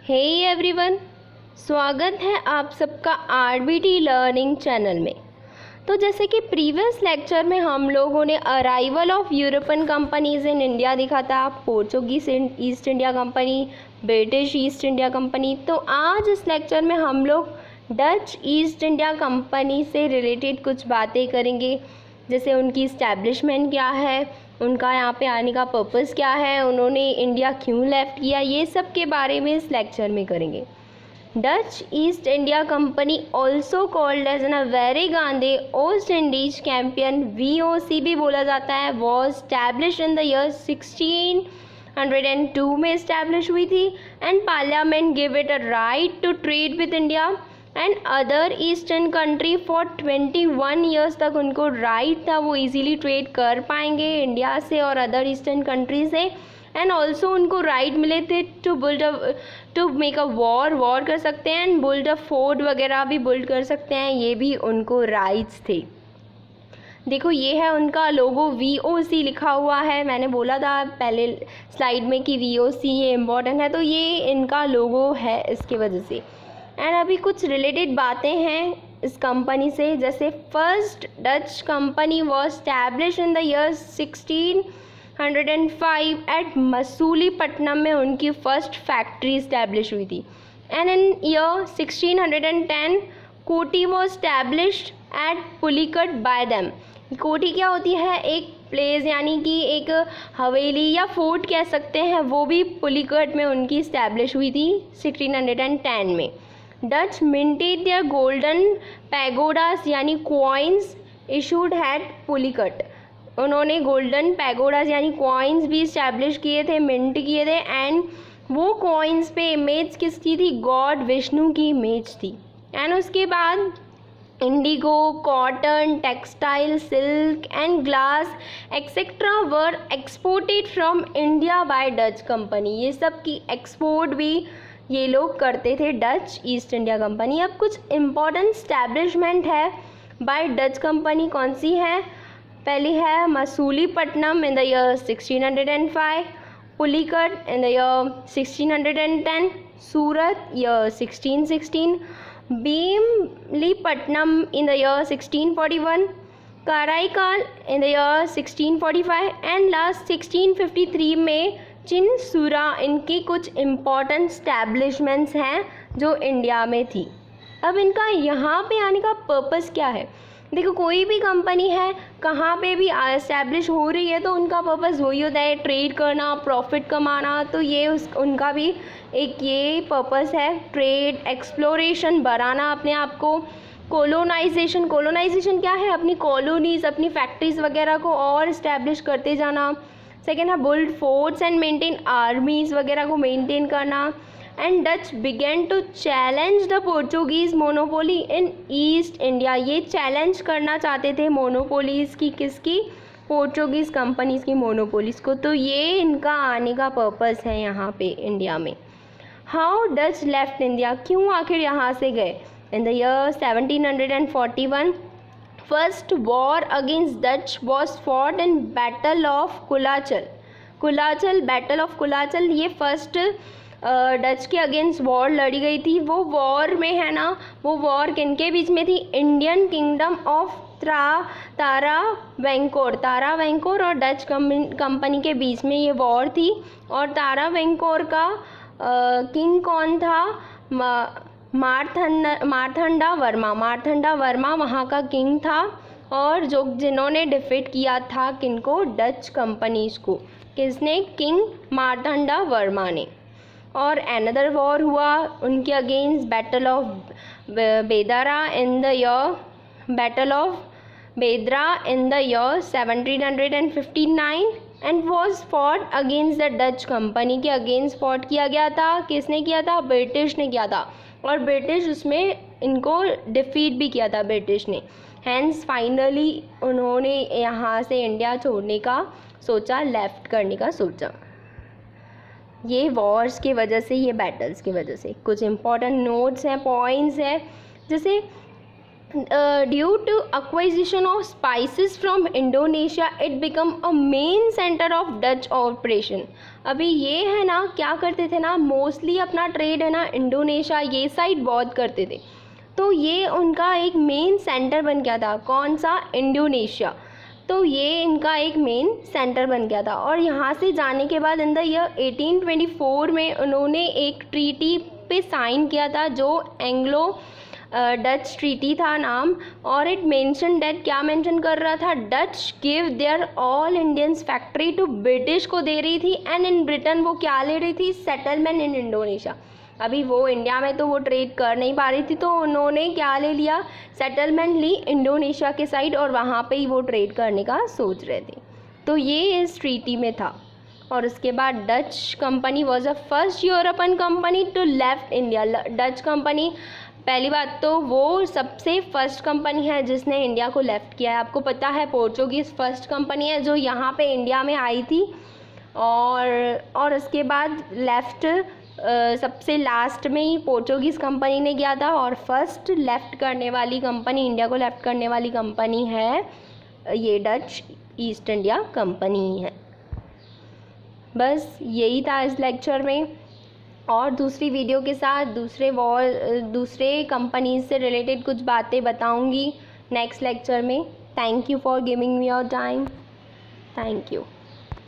Hey everyone, स्वागत है आप सबका आरबीटी लर्निंग चैनल में। तो जैसे कि प्रीवियस लेक्चर में हम लोगों ने arrival of European companies in India दिखा था, Portuguese east India company, British east India company. तो आज इस लेक्चर में हम लोग डच ईस्ट इंडिया कंपनी से रिलेटेड कुछ बातें करेंगे, जैसे उनकी इस्टेब्लिशमेंट क्या है, उनका यहाँ पे आने का पर्पस क्या है, उन्होंने इंडिया क्यों लेफ्ट किया, ये सब के बारे में इस लेक्चर में करेंगे। Dutch East India Company also called as an वेरी गांधी ओस्ट इंडीज कैंपियन, VOC भी बोला जाता है, was establish in the year 1602 में इस्टेब्लिश हुई थी। And parliament give it a right to trade with India and other eastern country for 21 years तक उनको राइट था, वो इजीली ट्रेड कर पाएंगे इंडिया से और अदर ईस्टर्न कंट्री से। एंड ऑल्सो उनको राइट मिले थे टू मेक अ वॉर कर सकते हैं एंड बिल्ड अ फोर्ट वगैरह भी बिल्ड कर सकते हैं, ये भी उनको राइट्स थे। देखो ये है उनका लोगो, VOC लिखा हुआ है, मैंने बोला था पहले स्लाइड में कि VOC ये इम्पॉर्टेंट है, तो ये इनका लोगो है इसकी वजह से। एंड अभी कुछ रिलेटेड बातें हैं इस कंपनी से, जैसे first Dutch company was establish in the year 1605 at Masulipatnam में उनकी फर्स्ट फैक्ट्री इस्टेब्लिश हुई थी। एंड इन ईयर 1610 कोटी was established at Pulicat by them. कोटी क्या होती है? एक प्लेस, यानी कि एक हवेली या फोर्ट कह सकते हैं, वो भी पुलिकट में उनकी इस्टेब्लिश हुई थी 1610 में। डच मिंटेड देयर गोल्डन पैगोडास यानी कॉइन्स इशूड एट पुलिकट। उन्होंने गोल्डन पैगोडास यानी कॉइन्स भी इस्टेब्लिश किए थे, मिंट किए थे। एंड वो कॉइन्स पे इमेज किसकी थी? गॉड विष्णु की इमेज थी। एंड उसके बाद Indigo, cotton, textile, silk and glass etcetera were exported from India by Dutch company. ये सब की एक्सपोर्ट भी ये लोग करते थे, डच ईस्ट इंडिया कंपनी। अब कुछ इम्पॉर्टेंट स्टैब्लिशमेंट है बाय डच कंपनी, कौन सी है? पहली है Masulipatnam in the year 1605, Pulicat in the year 1610, Surat year 1616, Bheemunipatnam in the year 1641, Karaikal in the year 1645 and last 1653 में चिनसुरा। इनकी कुछ इम्पॉर्टेंट स्टैब्लिशमेंट्स हैं जो इंडिया में थी। अब इनका यहाँ पे आने का पर्पस क्या है? देखो कोई भी कंपनी है, कहाँ पे भी एस्टैब्लिश हो रही है तो उनका पर्पस वही होता है, ट्रेड करना, प्रॉफिट कमाना। तो ये उनका भी एक ये पर्पस है, ट्रेड, एक्सप्लोरेशन, बढ़ाना अपने आप को। कोलोनाइजेशन क्या है? अपनी कॉलोनीज़, अपनी फैक्ट्रीज वगैरह को और इस्टेब्लिश करते जाना। सेकेंड है build forts and maintain armies वगैरह को मेंटेन करना। And Dutch began to challenge the Portuguese monopoly in East India. ये चैलेंज करना चाहते थे मोनोपोलीज़ की, किसकी? पोर्चुगीज़ कंपनीज़ की मोनोपोलीज़ को। तो ये इनका आने का पर्पस है यहाँ पे इंडिया में। हाउ डच लेफ्ट इंडिया, क्यों आखिर यहाँ से गए? In the year 1741 first war against Dutch was fought in battle of Kulachal. Battle of Kulachal ये फर्स्ट डच के अगेंस्ट वॉर लड़ी गई थी। वो वॉर में है ना, वो वॉर किनके बीच में थी? इंडियन किंगडम ऑफ तारावैंकोर और डच कंपनी के बीच में ये वॉर थी। और तारावैंकोर का किंग कौन था? मारथंडा वर्मा वहाँ का किंग था, और जिन्होंने डिफीट किया था किनको? डच कंपनीज को। किसने? किंग मारथंडा वर्मा ने। और अनदर वॉर हुआ उनके अगेंस्ट, बैटल ऑफ बेदरा इन the year 1759 and was fought against the Dutch company के अगेंस्ट फॉट किया गया था। किसने किया था? ब्रिटिश ने किया था, और ब्रिटिश उसमें इनको डिफीट भी किया था ब्रिटिश ने। हैंस फाइनली उन्होंने यहाँ से इंडिया छोड़ने का सोचा, लेफ्ट करने का सोचा। ये वॉर्स की वजह से, ये बैटल्स की वजह से। कुछ इम्पॉर्टेंट नोट्स हैं, पॉइंट्स हैं, जैसे due to acquisition of spices from Indonesia, it become a main center of Dutch operation. अभी ये है ना, क्या करते थे ना, मोस्टली अपना ट्रेड है ना इंडोनेशिया ये साइड बहुत करते थे, तो ये उनका एक मेन सेंटर बन गया था. कौन सा? इंडोनेशिया. तो ये इनका एक मेन सेंटर बन गया था. और यहाँ से जाने के बाद इन द ईयर 1824 में उन्होंने एक ट्रीटी पे साइन किया था जो एंग्लो डच ट्रीटी था नाम. और इट मेंशन दैट, क्या मेंशन कर रहा था, Dutch give their all Indians factory to British को दे रही थी, एंड इन ब्रिटेन वो क्या ले रही थी, सेटलमेंट इन इंडोनेशिया. अभी वो इंडिया में तो वो ट्रेड कर नहीं पा रही थी, तो उन्होंने क्या ले लिया, सेटलमेंट ली इंडोनेशिया के साइड, और वहाँ पे ही वो ट्रेड करने का सोच रहे थे. तो ये इस ट्रीटी में था. और उसके बाद Dutch company was a first European company to left India. Dutch company, पहली बात तो वो सबसे फर्स्ट कंपनी है जिसने इंडिया को लेफ़्ट किया है. आपको पता है पोर्चुगीज़ फर्स्ट कंपनी है जो यहाँ पे इंडिया में आई थी, और उसके बाद लेफ़्ट सबसे लास्ट में ही पोर्चुगीज़ कंपनी ने किया था. और फर्स्ट लेफ़्ट करने वाली कंपनी, इंडिया को लेफ़्ट करने वाली कंपनी है ये डच ईस्ट इंडिया कंपनी है. बस यही था इस लेक्चर में, और दूसरी वीडियो के साथ दूसरे कंपनीज से रिलेटेड कुछ बातें बताऊंगी नेक्स्ट लेक्चर में. Thank you for giving me your time. Thank you.